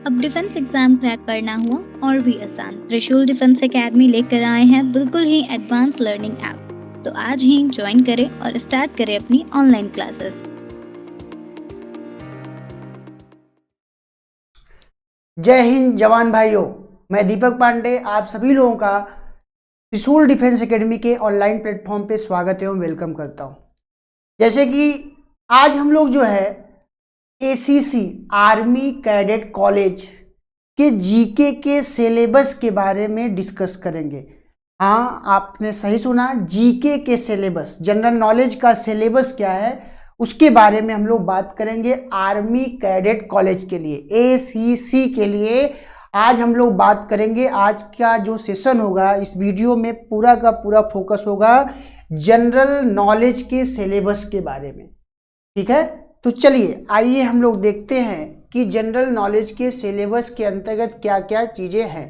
अब defence exam crack करना हुआ और भी आसान। त्रिशूल डिफेंस एकेडमी लेकर आए हैं बिल्कुल ही एडवांस लर्निंग ऐप। तो आज ही ज्वाइन करें और स्टार्ट करें अपनी ऑनलाइन क्लासेस। जय हिंद जवान भाइयों, मैं दीपक पांडे आप सभी लोगों का त्रिशूल डिफेंस एकेडमी के ऑनलाइन प्लेटफॉर्म पे स्वागत एवं वेलकम करता हूं। जैसे कि आज हम लोग जो है एसीसी आर्मी कैडेट कॉलेज के जीके के सिलेबस के बारे में डिस्कस करेंगे। हाँ, आपने सही सुना, जीके के सिलेबस, जनरल नॉलेज का सिलेबस क्या है उसके बारे में हम लोग बात करेंगे। आर्मी कैडेट कॉलेज के लिए एसीसी के लिए आज हम लोग बात करेंगे। आज का जो सेशन होगा इस वीडियो में पूरा का पूरा फोकस होगा जनरल नॉलेज के सिलेबस के बारे में। ठीक है, तो चलिए आइए हम लोग देखते हैं कि जनरल नॉलेज के सिलेबस के अंतर्गत क्या क्या चीजें हैं।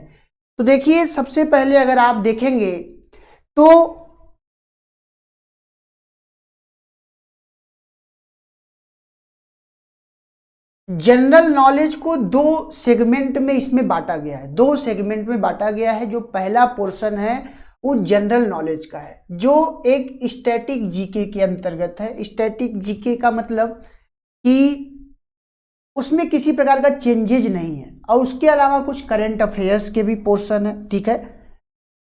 तो देखिए, सबसे पहले अगर आप देखेंगे तो जनरल नॉलेज को दो सेगमेंट में इसमें बांटा गया है। दो सेगमेंट में बांटा गया है। जो पहला पोर्शन है वो जनरल नॉलेज का है, जो एक स्टैटिक जीके के अंतर्गत है। स्टैटिक जीके का मतलब कि उसमें किसी प्रकार का चेंजेज नहीं है, और उसके अलावा कुछ करंट अफेयर्स के भी पोर्शन है। ठीक है,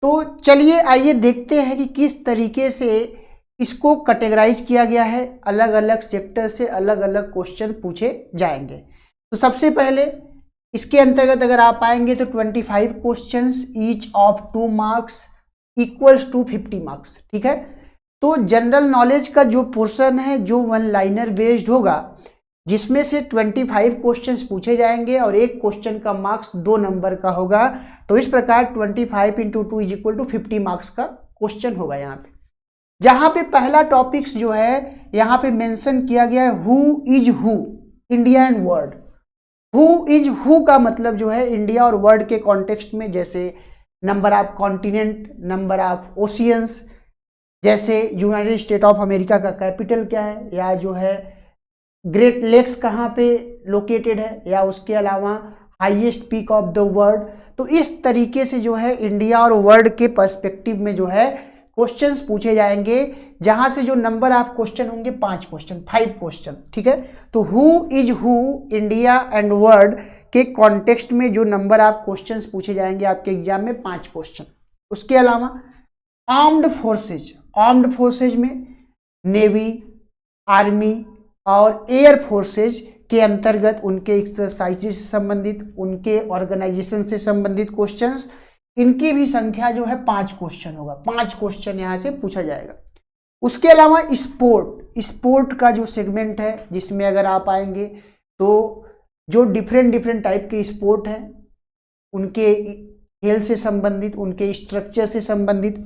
तो चलिए आइए देखते हैं कि किस तरीके से इसको कैटेगराइज किया गया है। अलग अलग सेक्टर से अलग अलग क्वेश्चन पूछे जाएंगे। तो सबसे पहले इसके अंतर्गत अगर आप आएंगे तो 25 questions each of 2 marks equals to 50 marks. ठीक है, तो जनरल नॉलेज का जो पोर्शन है जो वन लाइनर बेस्ड होगा, जिसमें से 25 क्वेश्चंस पूछे जाएंगे और एक क्वेश्चन का मार्क्स 2 नंबर का होगा। तो इस प्रकार 25 into 2 is equal to 50 marks का क्वेश्चन होगा। यहाँ पे जहां पे पहला टॉपिक्स जो है यहाँ पे मेंशन किया गया है who is who, India and world. Who is who का मतलब जो है इंडिया और वर्ल्ड के कॉन्टेक्स्ट में, जैसे number of continent, number of oceans, जैसे यूनाइटेड स्टेट ऑफ अमेरिका का कैपिटल क्या है, या जो है ग्रेट लेक्स कहाँ पे लोकेटेड है, या उसके अलावा highest peak of the world. तो इस तरीके से जो है इंडिया और वर्ल्ड के पर्सपेक्टिव में जो है क्वेश्चंस पूछे जाएंगे, जहां से जो नंबर ऑफ क्वेश्चन होंगे 5 क्वेश्चन, 5 क्वेश्चन। ठीक है, तो who is who, India and world के कॉन्टेक्स्ट में जो नंबर ऑफ क्वेश्चंस पूछे जाएंगे आपके एग्जाम में 5 क्वेश्चन। उसके अलावा आर्म्ड फोर्सेज, आर्म्ड फोर्सेज में नेवी, आर्मी और एयर फोर्सेज के अंतर्गत उनके एक्सरसाइजेज से संबंधित, उनके ऑर्गेनाइजेशन से संबंधित क्वेश्चंस, इनकी भी संख्या जो है 5 क्वेश्चन होगा। 5 क्वेश्चन यहां से पूछा जाएगा। उसके अलावा स्पोर्ट, स्पोर्ट का जो सेगमेंट है, जिसमें अगर आप आएंगे तो जो डिफरेंट टाइप के स्पोर्ट हैं, उनके खेल से संबंधित, उनके स्ट्रक्चर से संबंधित,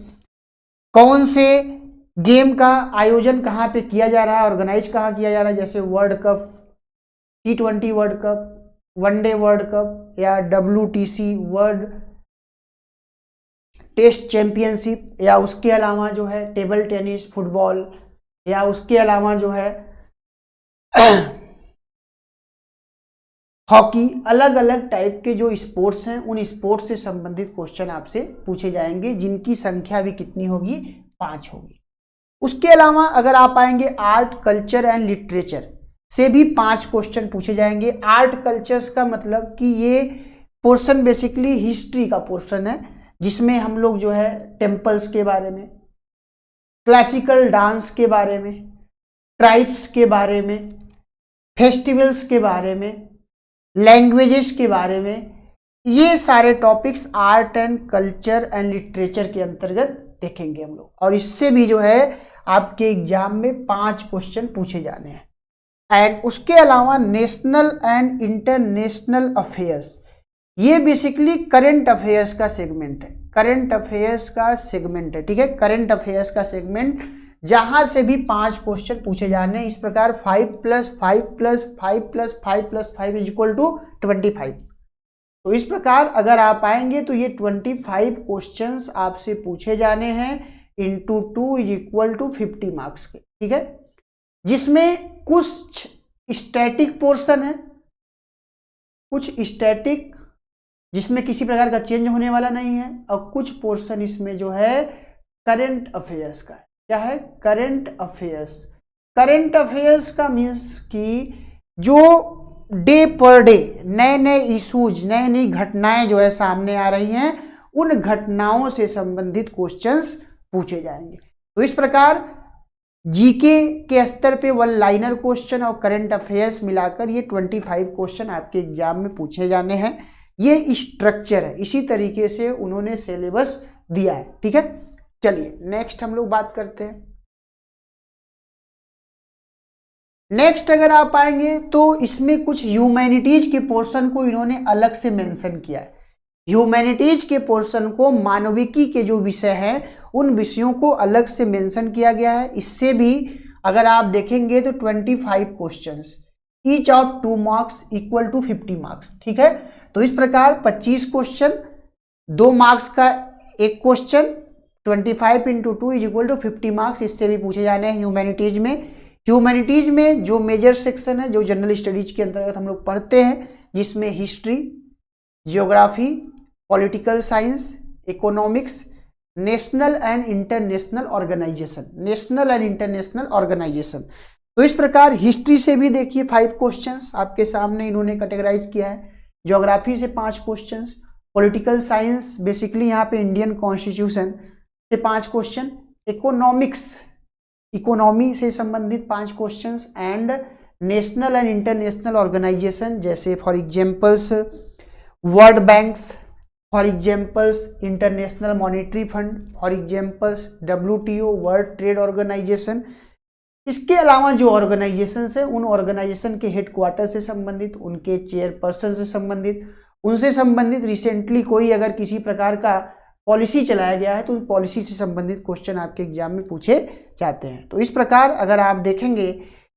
कौन से गेम का आयोजन कहाँ पे किया जा रहा है, ऑर्गेनाइज कहाँ किया जा रहा है, जैसे world cup, T20 world cup, one day world cup, या WTC वर्ल्ड टेस्ट चैंपियनशिप, या उसके अलावा जो है टेबल टेनिस, फुटबॉल, या उसके अलावा जो है हॉकी। अलग अलग टाइप के जो स्पोर्ट्स हैं, उन स्पोर्ट्स से संबंधित क्वेश्चन आपसे पूछे जाएंगे, जिनकी संख्या भी कितनी होगी, 5 होगी। उसके अलावा अगर आप आएंगे आर्ट, कल्चर एंड लिटरेचर से भी 5 क्वेश्चन पूछे जाएंगे। आर्ट कल्चर्स का मतलब कि ये पोर्शन बेसिकली हिस्ट्री का पोर्शन है, जिसमें हम लोग जो है टेम्पल्स के बारे में, क्लासिकल डांस के बारे में, ट्राइब्स के बारे में, फेस्टिवल्स के बारे में, लैंग्वेजेस के बारे में, ये सारे topics art and culture and literature के अंतर्गत देखेंगे हम लोग। और इससे भी जो है आपके एग्जाम में 5 क्वेश्चन पूछे जाने हैं। एंड उसके अलावा नेशनल एंड इंटरनेशनल अफेयर्स, ये बेसिकली करंट अफेयर्स का सेगमेंट है। करंट अफेयर्स का सेगमेंट है। ठीक है, करंट अफेयर्स का सेगमेंट, जहां से भी 5 क्वेश्चन पूछे जाने हैं। इस प्रकार 5 + 5 + 5 + 5 + 5 इज इक्वल टू 25। तो इस प्रकार अगर आप आएंगे तो ये 25 क्वेश्चंस आपसे पूछे जाने हैं into 2 is equal to 50 marks के। ठीक है, जिसमें कुछ स्टैटिक पोर्शन है कुछ स्टैटिक जिसमें किसी प्रकार का चेंज होने वाला नहीं है, और कुछ पोर्शन इसमें जो है करंट अफेयर्स का। क्या है? Current affairs. करंट अफेयर्स का मीन्स कि जो डे पर डे नए नए इशूज, नई नई घटनाएं जो है सामने आ रही हैं, उन घटनाओं से संबंधित क्वेश्चंस पूछे जाएंगे। तो इस प्रकार जीके के स्तर पे वन लाइनर क्वेश्चन और करंट अफेयर्स मिलाकर ये 25 क्वेश्चन आपके एग्जाम में पूछे जाने हैं। ये स्ट्रक्चर है, इसी तरीके से उन्होंने सिलेबस दिया है। ठीक है, चलिए नेक्स्ट हम लोग बात करते हैं। नेक्स्ट अगर आप आएंगे तो इसमें कुछ ह्यूमैनिटीज के पोर्शन को इन्होंने अलग से मेंशन किया है। ह्यूमैनिटीज के पोर्शन को, मानविकी के जो विषय हैं उन विषयों को अलग से मेंशन किया गया है। इससे भी अगर आप देखेंगे तो 25 questions, each of 2 marks equal to 50 marks. ठीक है, तो इस प्रकार 25 क्वेश्चन, 2 मार्क्स का एक question, 25 into 2 is equal to 50 marks, इससे भी पूछे जाने हैं ह्यूमैनिटीज में। ह्यूमैनिटीज में जो मेजर सेक्शन है, जो जनरल स्टडीज के अंतर्गत हम लोग पढ़ते हैं, जिसमें history, geography, political science, economics, national and international organisation, national and international organisation. तो इस प्रकार हिस्ट्री से भी देखिए 5 क्वेश्चंस आपके सामने इन्होंने कैटेगराइज किया है। ज्योग्राफी से 5 क्वेश्चंस, पॉलिटिकल साइंस बेसिकली यहाँ पे इंडियन कॉन्स्टिट्यूशन से 5 क्वेश्चन, इकोनॉमिक्स, इकोनॉमी से संबंधित 5 questions, and national and international organisation जैसे for examples world banks, for examples international monetary fund, for examples WTO world trade organisation. इसके अलावा जो ऑर्गेनाइजेशन है उन ऑर्गेनाइजेशन के हेडक्वार्टर से संबंधित, उनके चेयरपर्सन से संबंधित, उनसे संबंधित रिसेंटली कोई अगर किसी प्रकार का पॉलिसी चलाया गया है तो उन पॉलिसी से संबंधित क्वेश्चन आपके एग्जाम में पूछे जाते हैं। तो इस प्रकार अगर आप देखेंगे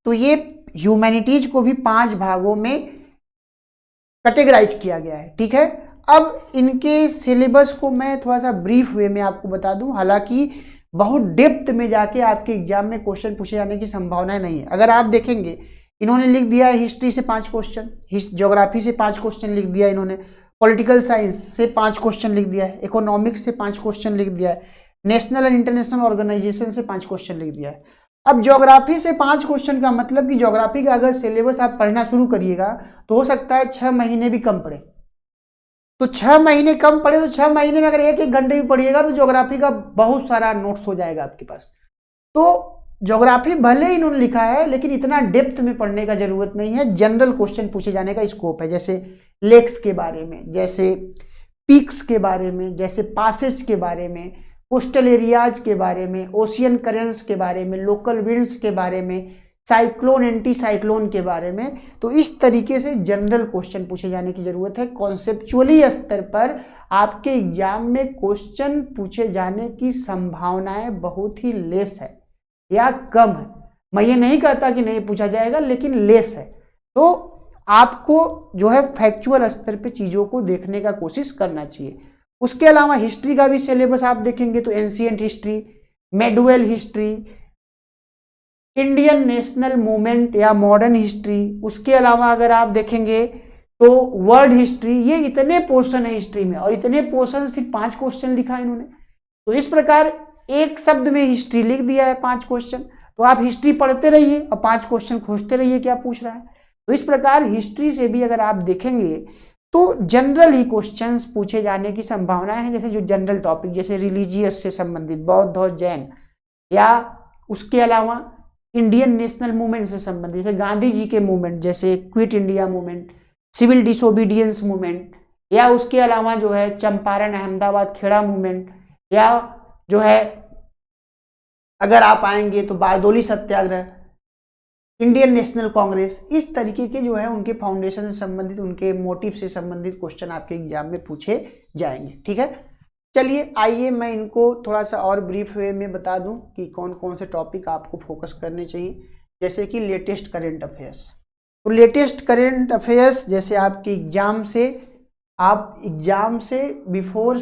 तो ये ह्यूमैनिटीज को भी 5 भागों में कैटेगराइज किया गया है। ठीक है, अब इनके सिलेबस को मैं थोड़ा सा ब्रीफ वे में आपको बता दूं, हालांकि बहुत डेप्थ में जाके आपके एग्जाम में क्वेश्चन पूछे जाने की संभावना नहीं है। अगर आप देखेंगे इन्होंने लिख दिया है हिस्ट्री से 5 क्वेश्चन, ज्योग्राफी से 5 क्वेश्चन लिख दिया इन्होंने, पॉलिटिकल साइंस से 5 क्वेश्चन लिख दिया है, इकोनॉमिक्स से 5 क्वेश्चन लिख दिया है, नेशनल एंड इंटरनेशनल ऑर्गेनाइजेशन से 5 क्वेश्चन लिख दिया है। अब ज्योग्राफी से 5 क्वेश्चन का मतलब कि ज्योग्राफी का अगर सिलेबस आप पढ़ना शुरू करिएगा तो हो सकता है 6 महीने भी कम पड़े। तो 6 महीने कम पड़े तो 6 महीने में अगर 1-1 घंटे भी पढ़िएगा तो ज्योग्राफी का बहुत सारा नोट्स हो जाएगा आपके पास। तो ज्योग्राफी भले ही इन्होंने लिखा है लेकिन इतना डेप्थ में पढ़ने का जरूरत नहीं है, जनरल क्वेश्चन पूछे जाने का स्कोप है, जैसे लेक्स के बारे में, जैसे पीक्स के बारे में, जैसे पासेज के बारे में, कोस्टल एरियाज के बारे में, ओशियन करेंट्स के बारे में, लोकल विंड्स के बारे में, साइक्लोन एंटी साइक्लोन के बारे में। तो इस तरीके से जनरल क्वेश्चन पूछे जाने की जरूरत है। कॉन्सेप्चुअली स्तर पर आपके एग्जाम में क्वेश्चन पूछे जाने की संभावनाएं बहुत ही लेस है या कम है। मैं ये नहीं कहता कि नहीं पूछा जाएगा, लेकिन लेस है। तो आपको जो है फैक्चुअल स्तर पे चीजों को देखने का कोशिश करना चाहिए। उसके अलावा हिस्ट्री का भी सिलेबस आप देखेंगे तो ancient history, medieval history, Indian national movement या मॉडर्न हिस्ट्री, उसके अलावा अगर आप देखेंगे तो वर्ल्ड हिस्ट्री, ये इतने पोर्शन है हिस्ट्री में और इतने पोर्शन सिर्फ 5 क्वेश्चन लिखा है इन्होंने। तो इस प्रकार एक शब्द में हिस्ट्री लिख दिया है 5 क्वेश्चन, तो आप हिस्ट्री पढ़ते रहिए और 5 क्वेश्चन खोजते रहिए क्या पूछ रहा है। तो इस प्रकार हिस्ट्री से भी अगर आप देखेंगे तो जनरल ही क्वेश्चंस पूछे जाने की संभावनाएं हैं, जैसे जो जनरल टॉपिक जैसे रिलीजियस से संबंधित, बौद्ध और जैन, या उसके अलावा इंडियन नेशनल मूवमेंट से संबंधित जैसे गांधी जी के मूवमेंट, जैसे quit India movement, civil disobedience movement, या उसके अलावा जो है चंपारण अहमदाबाद खेड़ा मूवमेंट, या जो है अगर आप आएंगे तो बारदोली सत्याग्रह, इंडियन नेशनल कांग्रेस, इस तरीके के जो है उनके फाउंडेशन से संबंधित, उनके मोटिव से संबंधित क्वेश्चन आपके एग्जाम में पूछे जाएंगे। ठीक है, चलिए आइए मैं इनको थोड़ा सा और ब्रीफ वे में बता दूं कि कौन कौन से टॉपिक आपको फोकस करने चाहिए। जैसे कि लेटेस्ट करंट अफेयर्स, तो लेटेस्ट करंट अफेयर्स जैसे आपके एग्जाम से बिफोर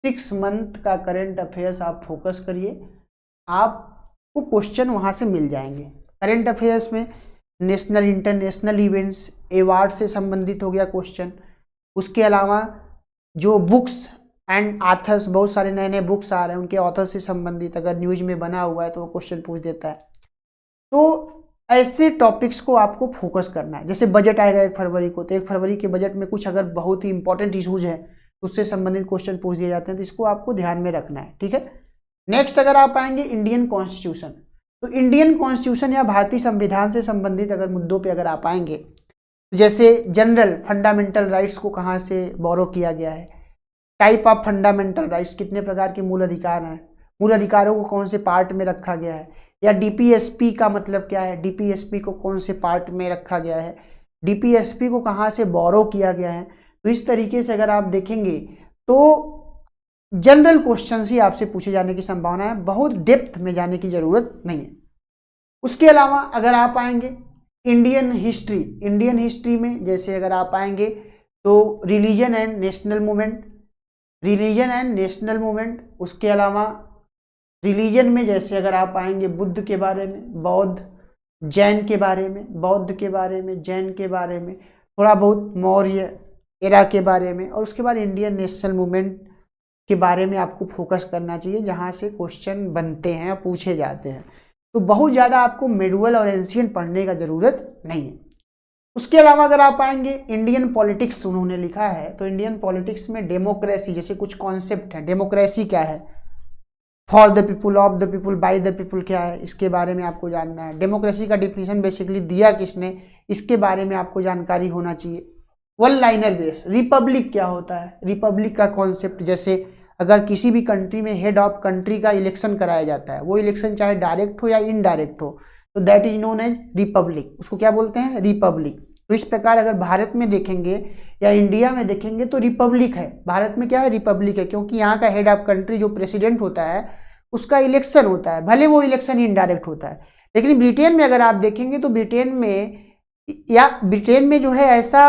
6 मंथ का करंट अफेयर्स आप फोकस करिए, आपको क्वेश्चन वहां से मिल जाएंगे। करंट अफेयर्स में नेशनल इंटरनेशनल इवेंट्स, अवार्ड से संबंधित हो गया क्वेश्चन। उसके अलावा जो बुक्स एंड ऑथर्स, बहुत सारे नए नए बुक्स आ रहे हैं, उनके ऑथर से संबंधित अगर न्यूज में बना हुआ है तो वो क्वेश्चन पूछ देता है। तो ऐसे टॉपिक्स को आपको फोकस करना है। जैसे बजट आएगा 1 फरवरी को, तो 1 फरवरी के बजट में कुछ अगर बहुत ही इंपॉर्टेंट इशूज है उससे संबंधित क्वेश्चन पूछ दिए जाते हैं, तो इसको आपको ध्यान में रखना है, ठीक है। नेक्स्ट अगर आप आएंगे इंडियन कॉन्स्टिट्यूशन, तो इंडियन कॉन्स्टिट्यूशन या भारतीय संविधान से संबंधित अगर मुद्दों पे अगर आप आएंगे, तो जैसे जनरल फंडामेंटल राइट्स को कहाँ से बोरो किया गया है, टाइप ऑफ फंडामेंटल राइट्स, कितने प्रकार के मूल अधिकार हैं, मूल अधिकारों को कौन से पार्ट में रखा गया है, या डीपीएसपी का मतलब क्या है, डीपीएसपी को कौन से पार्ट में रखा गया है, डीपीएसपी को कहाँ से बोरो किया गया है। तो इस तरीके से अगर आप देखेंगे तो जनरल क्वेश्चन ही आपसे पूछे जाने की संभावना है, बहुत डेप्थ में जाने की जरूरत नहीं है। उसके अलावा अगर आप आएंगे इंडियन हिस्ट्री, इंडियन हिस्ट्री में जैसे अगर आप आएंगे तो religion and national movement, religion and national movement. उसके अलावा रिलीजन में जैसे अगर आप आएंगे बुद्ध के बारे में, बौद्ध, जैन के बारे में, बौद्ध के बारे में, जैन के बारे में, थोड़ा बहुत मौर्य एरा के बारे में, और उसके बाद इंडियन नेशनल मूवमेंट के बारे में आपको फोकस करना चाहिए, जहाँ से क्वेश्चन बनते हैं, पूछे जाते हैं। तो बहुत ज़्यादा आपको मेडुअल और एंशिएंट पढ़ने का ज़रूरत नहीं है। उसके अलावा अगर आप आएंगे इंडियन पॉलिटिक्स उन्होंने लिखा है, तो इंडियन पॉलिटिक्स में डेमोक्रेसी जैसे कुछ कॉन्सेप्ट है, डेमोक्रेसी क्या है, for the people, of the people, by the people क्या है, इसके बारे में आपको जानना है। डेमोक्रेसी का डिफिनीशन बेसिकली दिया किसने, इसके बारे में आपको जानकारी होना चाहिए। वन लाइनर बेस, रिपब्लिक क्या होता है, रिपब्लिक का कॉन्सेप्ट, जैसे अगर किसी भी कंट्री में हेड ऑफ कंट्री का इलेक्शन कराया जाता है, वो इलेक्शन चाहे डायरेक्ट हो या इनडायरेक्ट हो, तो that is known as republic, उसको क्या बोलते हैं, रिपब्लिक। तो इस प्रकार अगर भारत में देखेंगे या इंडिया में देखेंगे तो रिपब्लिक है, भारत में क्या है, रिपब्लिक है, क्योंकि यहाँ का हेड ऑफ कंट्री जो प्रेसिडेंट होता है उसका इलेक्शन होता है, भले वो इलेक्शन इनडायरेक्ट होता है। लेकिन ब्रिटेन में अगर आप देखेंगे तो ब्रिटेन में जो है ऐसा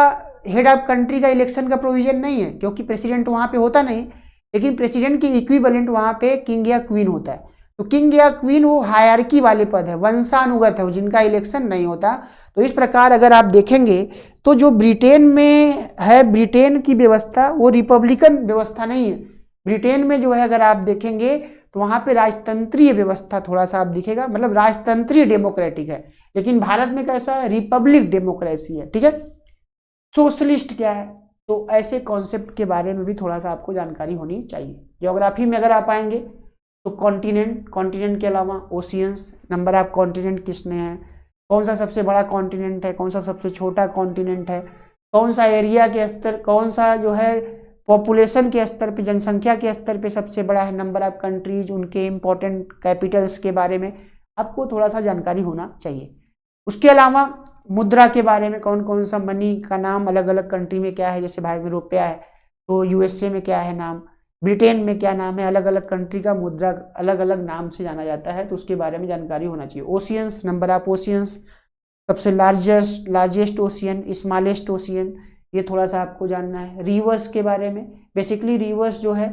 हेड ऑफ कंट्री का इलेक्शन का प्रोविजन नहीं है, क्योंकि प्रेसिडेंट वहाँ पे होता नहीं, लेकिन प्रेसिडेंट के इक्विवेलेंट वहाँ पे किंग या क्वीन होता है। तो किंग या क्वीन वो हायरार्की वाले पद है, वंशानुगत है, जिनका इलेक्शन नहीं होता। तो इस प्रकार अगर आप देखेंगे तो जो ब्रिटेन में है, ब्रिटेन की व्यवस्था वो रिपब्लिकन व्यवस्था नहीं है। ब्रिटेन में जो है अगर आप देखेंगे तो वहाँ पे राजतंत्रीय व्यवस्था थोड़ा सा आप दिखेगा, मतलब राजतंत्रीय डेमोक्रेटिक है। लेकिन भारत में कैसा है, रिपब्लिक डेमोक्रेसी है, ठीक है। सोशलिस्ट क्या है, तो ऐसे कॉन्सेप्ट के बारे में भी थोड़ा सा आपको जानकारी होनी चाहिए। ज्योग्राफी में अगर आप आएंगे तो कॉन्टिनेंट, कॉन्टिनेंट के अलावा ओशियंस, नंबर ऑफ कॉन्टिनेंट किसने हैं, कौन सा सबसे बड़ा कॉन्टिनेंट है, कौन सा सबसे छोटा कॉन्टिनेंट है, कौन सा एरिया के स्तर, कौन सा जो है पॉपुलेशन के स्तर पे, जनसंख्या के स्तर पे सबसे बड़ा है, नंबर ऑफ कंट्रीज, उनके इंपॉर्टेंट कैपिटल्स के बारे में आपको थोड़ा सा जानकारी होना चाहिए। उसके अलावा मुद्रा के बारे में, कौन कौन सा मनी का नाम अलग अलग कंट्री में क्या है, जैसे भारत में रुपया है तो यूएसए में क्या है नाम, ब्रिटेन में क्या नाम है, अलग अलग कंट्री का मुद्रा अलग अलग नाम से जाना जाता है, तो उसके बारे में जानकारी होना चाहिए। ओशियंस, नंबर ऑफ ओशियंस, सबसे लार्जेस्ट ओशियन, स्मॉलेस्ट ओशियन, ये थोड़ा सा आपको जानना है। रिवर्स के बारे में, बेसिकली रिवर्स जो है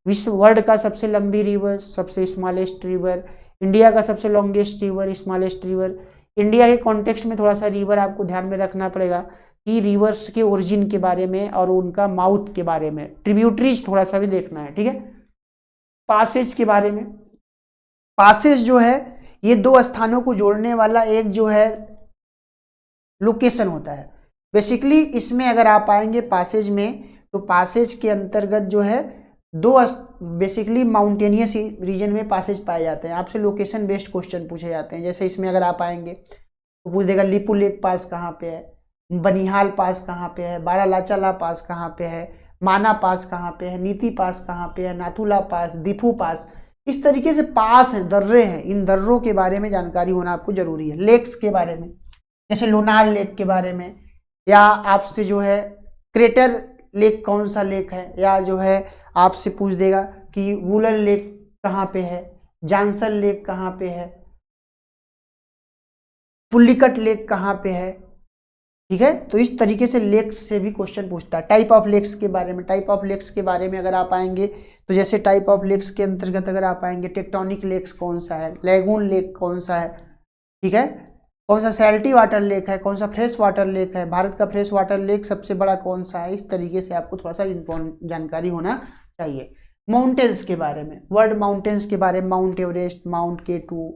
विश्व वर्ल्ड का सबसे लंबी रिवर, सबसे स्मॉलेस्ट रिवर, इंडिया का सबसे longest river, smallest river. India के कॉन्टेक्स्ट में थोड़ा सा रिवर आपको ध्यान में रखना पड़ेगा कि रिवर्स के ओरिजिन के बारे में और उनका माउथ के बारे में, ट्रिब्यूटरीज थोड़ा सा भी देखना है, ठीक है। पासेज के बारे में, पासेज जो है ये दो स्थानों को जोड़ने वाला एक जो है लोकेशन होता है। बेसिकली इसमें अगर आप आएंगे पासेज में, तो पासेज के अंतर्गत जो है दो बेसिकली माउंटेनियस रीजन में पासेज पाए जाते हैं। आपसे लोकेशन बेस्ड क्वेश्चन पूछे जाते हैं। जैसे इसमें अगर आप आएंगे तो पूछ देगा लिपू लेक पास कहाँ पे है, बनिहाल पास कहाँ पे है, बारालाचाला पास कहाँ पे है, माना पास कहाँ पे है, नीति पास कहाँ पे है, नाथुला पास, दीफू पास, इस तरीके से पास हैं, दर्रे हैं। इन दर्रों के बारे में जानकारी होना आपको जरूरी है। लेक्स के बारे में, जैसे लोनार लेक के बारे में, या आपसे जो है क्रेटर लेक कौन सा लेक है, या जो है आपसे पूछ देगा कि वुलन लेक कहाँ पे है, जानसन लेक कहाँ पे है, पुल्लिकट लेक कहाँ पे है, ठीक है। तो इस तरीके से लेक्स से भी क्वेश्चन पूछता है। टाइप ऑफ लेक्स के बारे में, टाइप ऑफ लेक्स के बारे में अगर आप आएंगे तो जैसे टाइप ऑफ लेक्स के अंतर्गत अगर आप आएंगे टेक्टोनिक लेक्स कौन सा है, लैगून लेक कौन सा है, ठीक है। कौन सा सैल्टी वाटर लेक है, कौन सा फ्रेश वाटर लेक है, भारत का फ्रेश वाटर लेक सबसे बड़ा कौन सा है, इस तरीके से आपको थोड़ा सा जानकारी होना चाहिए। माउंटेन्स के बारे में, वर्ल्ड माउंटेन्स के बारे में, mount Everest, mount K2,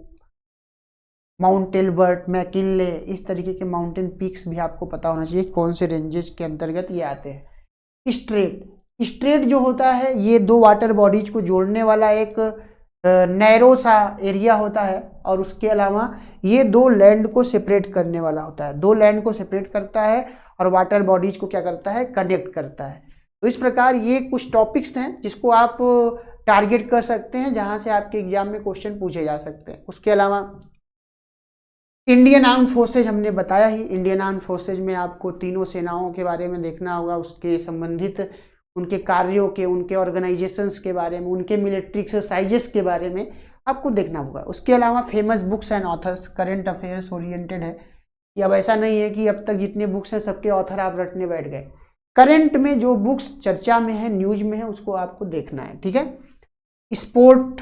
Mount Elbert, McKinley, इस तरीके के माउंटेन पीक्स भी आपको पता होना चाहिए कौन से रेंजेस के अंतर्गत ये आते हैं। स्ट्रेट जो होता है ये दो वाटर बॉडीज को जोड़ने वाला एक नैरो सा एरिया होता है, और उसके अलावा ये दो लैंड को सेपरेट करने वाला होता है, दो लैंड को सेपरेट करता है और वाटर बॉडीज को क्या करता है, कनेक्ट करता है। तो इस प्रकार ये कुछ टॉपिक्स हैं जिसको आप टारगेट कर सकते हैं, जहां से आपके एग्जाम में क्वेश्चन पूछे जा सकते हैं। उसके अलावा इंडियन आर्म फोर्सेज हमने बताया ही, इंडियन आर्म फोर्सेज में आपको तीनों सेनाओं के बारे में देखना होगा, उसके संबंधित उनके कार्यों के, उनके ऑर्गेनाइजेशंस के बारे में, उनके मिलिट्री एक्सरसाइजेस के बारे में आपको देखना होगा। उसके अलावा famous books and authors, current affairs oriented है कि अब ऐसा नहीं है कि अब तक जितने बुक्स हैं सबके ऑथर आप रटने बैठ गए। करंट में जो बुक्स चर्चा में है, न्यूज में है, उसको आपको देखना है, ठीक है। स्पोर्ट,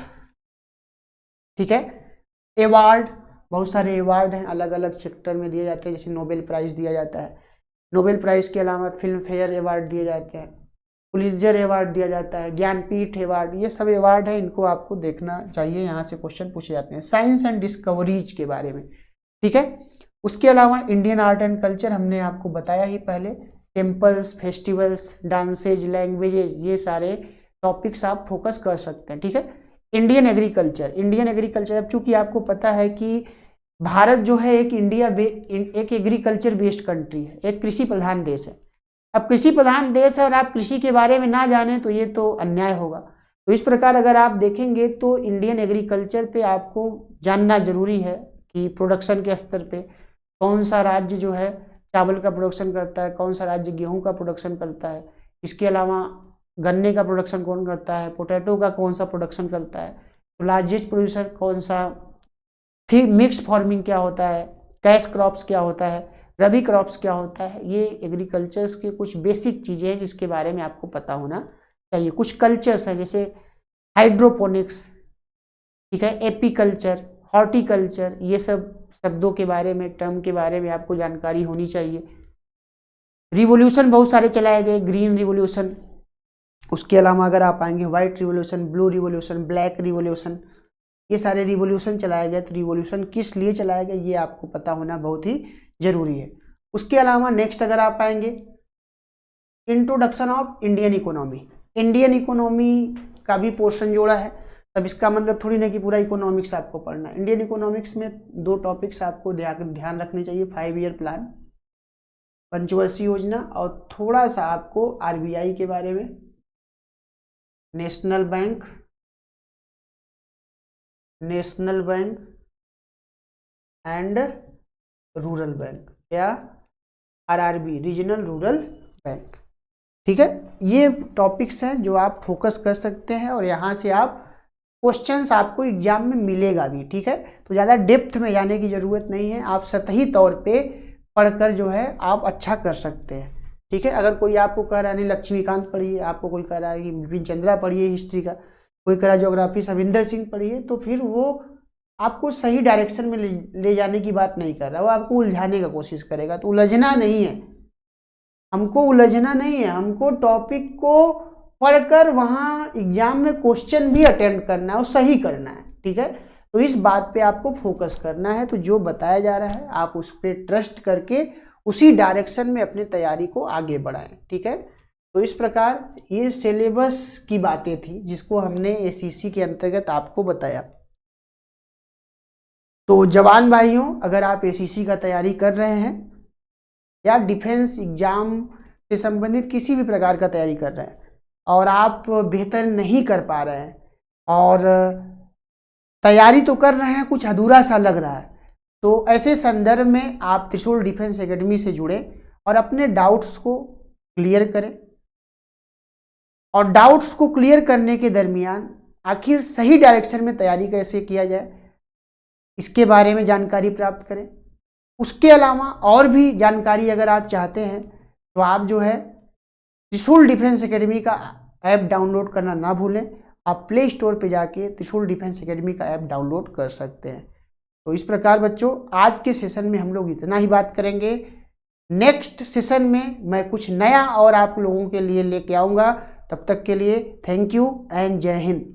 ठीक है। अवार्ड, बहुत सारे अवार्ड हैं, अलग अलग सेक्टर में दिए जाते हैं, जैसे नोबेल प्राइज दिया जाता है, नोबेल प्राइज के अलावा फिल्म फेयर अवार्ड दिए जाते हैं, पुलित्जर अवार्ड दिया जाता है, ज्ञानपीठ अवार्ड, ये सब अवार्ड है, इनको आपको देखना चाहिए, यहाँ से क्वेश्चन पूछे जाते हैं। साइंस एंड डिस्कवरीज के बारे में, ठीक है। उसके अलावा इंडियन आर्ट एंड कल्चर हमने आपको बताया ही पहले, टेम्पल्स, फेस्टिवल्स, डांसेज, लैंग्वेजेज, ये सारे टॉपिक्स आप फोकस कर सकते हैं, ठीक है। इंडियन एग्रीकल्चर, इंडियन एग्रीकल्चर, अब चूंकि आपको पता है कि भारत जो है एक एक एग्रीकल्चर बेस्ड कंट्री है, एक कृषि प्रधान देश है। अब कृषि प्रधान देश है और आप कृषि के बारे में ना जाने तो ये तो अन्याय होगा। तो इस प्रकार अगर आप देखेंगे तो इंडियन एग्रीकल्चर पे आपको जानना जरूरी है कि प्रोडक्शन के स्तर पे कौन सा राज्य जो है चावल का प्रोडक्शन करता है, कौन सा राज्य गेहूं का प्रोडक्शन करता है, इसके अलावा गन्ने का प्रोडक्शन कौन करता है, पोटैटो का कौन सा प्रोडक्शन करता है, तो लार्जेस्ट प्रोड्यूसर कौन सा, फिर मिक्स फार्मिंग क्या होता है, कैश क्रॉप्स क्या होता है, रबी क्रॉप्स क्या होता है। ये एग्रीकल्चर्स के कुछ बेसिक चीज़ें हैं जिसके बारे में आपको पता होना चाहिए। कुछ कल्चर्स हैं जैसे हाइड्रोपोनिक्स, ठीक है, एपीकल्चर, हॉर्टिकल्चर, ये सब शब्दों के बारे में, टर्म के बारे में आपको जानकारी होनी चाहिए। रिवोल्यूशन बहुत सारे चलाए गए, ग्रीन रिवोल्यूशन, उसके अलावा अगर आप आएंगे white revolution, blue revolution, black revolution, ये सारे रिवोल्यूशन चलाए गए। तो रिवोल्यूशन किस लिए चलाए गए ये आपको पता होना बहुत ही जरूरी है। उसके अलावा नेक्स्ट अगर आप आएंगे introduction of Indian economy, Indian economy का भी पोर्शन जोड़ा है। तब इसका मतलब थोड़ी ना कि पूरा इकोनॉमिक्स आपको पढ़ना है। इंडियन इकोनॉमिक्स में दो टॉपिक्स आपको ध्यान रखने चाहिए, 5 ईयर प्लान, पंचवर्षीय योजना, और थोड़ा सा आपको आरबीआई के बारे में, national bank and rural bank, या आरआरबी, रीजनल रूरल बैंक, ठीक है। ये टॉपिक्स हैं जो आप फोकस कर सकते हैं और यहाँ से आप क्वेश्चंस आपको एग्जाम में मिलेगा भी, ठीक है। तो ज़्यादा डेप्थ में जाने की ज़रूरत नहीं है, आप सतही तौर पे पढ़कर जो है आप अच्छा कर सकते हैं, ठीक है। अगर कोई आपको कह रहा है नहीं लक्ष्मीकांत पढ़िए, आपको कोई कह रहा है कि बिपिन चंद्रा पढ़िए हिस्ट्री का, कोई कह रहा है ज्योग्राफी सविंदर सिंह पढ़िए, तो फिर वो आपको सही डायरेक्शन में ले जाने की बात नहीं कर रहा, वो आपको उलझाने का कोशिश करेगा। तो उलझना नहीं है, हमको उलझना नहीं है, हमको टॉपिक को पढ़कर वहाँ एग्जाम में क्वेश्चन भी अटेंड करना है और सही करना है, ठीक है। तो इस बात पे आपको फोकस करना है। तो जो बताया जा रहा है आप उस पर ट्रस्ट करके उसी डायरेक्शन में अपनी तैयारी को आगे बढ़ाएं, ठीक है। तो इस प्रकार ये सिलेबस की बातें थी जिसको हमने एसईसी के अंतर्गत आपको बताया। तो जवान भाइयों, अगर आप एसईसी का तैयारी कर रहे हैं या डिफेंस एग्जाम से संबंधित किसी भी प्रकार का तैयारी कर रहे हैं और आप बेहतर नहीं कर पा रहे हैं और तैयारी तो कर रहे हैं, कुछ अधूरा सा लग रहा है, तो ऐसे संदर्भ में आप त्रिशूल डिफेंस एकेडमी से जुड़े और अपने डाउट्स को क्लियर करें। और डाउट्स को क्लियर करने के दरमियान आखिर सही डायरेक्शन में तैयारी कैसे किया जाए इसके बारे में जानकारी प्राप्त करें। उसके अलावा और भी जानकारी अगर आप चाहते हैं तो आप जो है त्रिशूल डिफेंस एकेडमी का ऐप डाउनलोड करना ना भूलें। आप प्ले स्टोर पे जाके त्रिशूल डिफेंस एकेडमी का ऐप डाउनलोड कर सकते हैं। तो इस प्रकार बच्चों आज के सेशन में हम लोग इतना ही बात करेंगे। नेक्स्ट सेशन में मैं कुछ नया और आप लोगों के लिए लेके आऊँगा। तब तक के लिए थैंक यू एंड जय हिंद।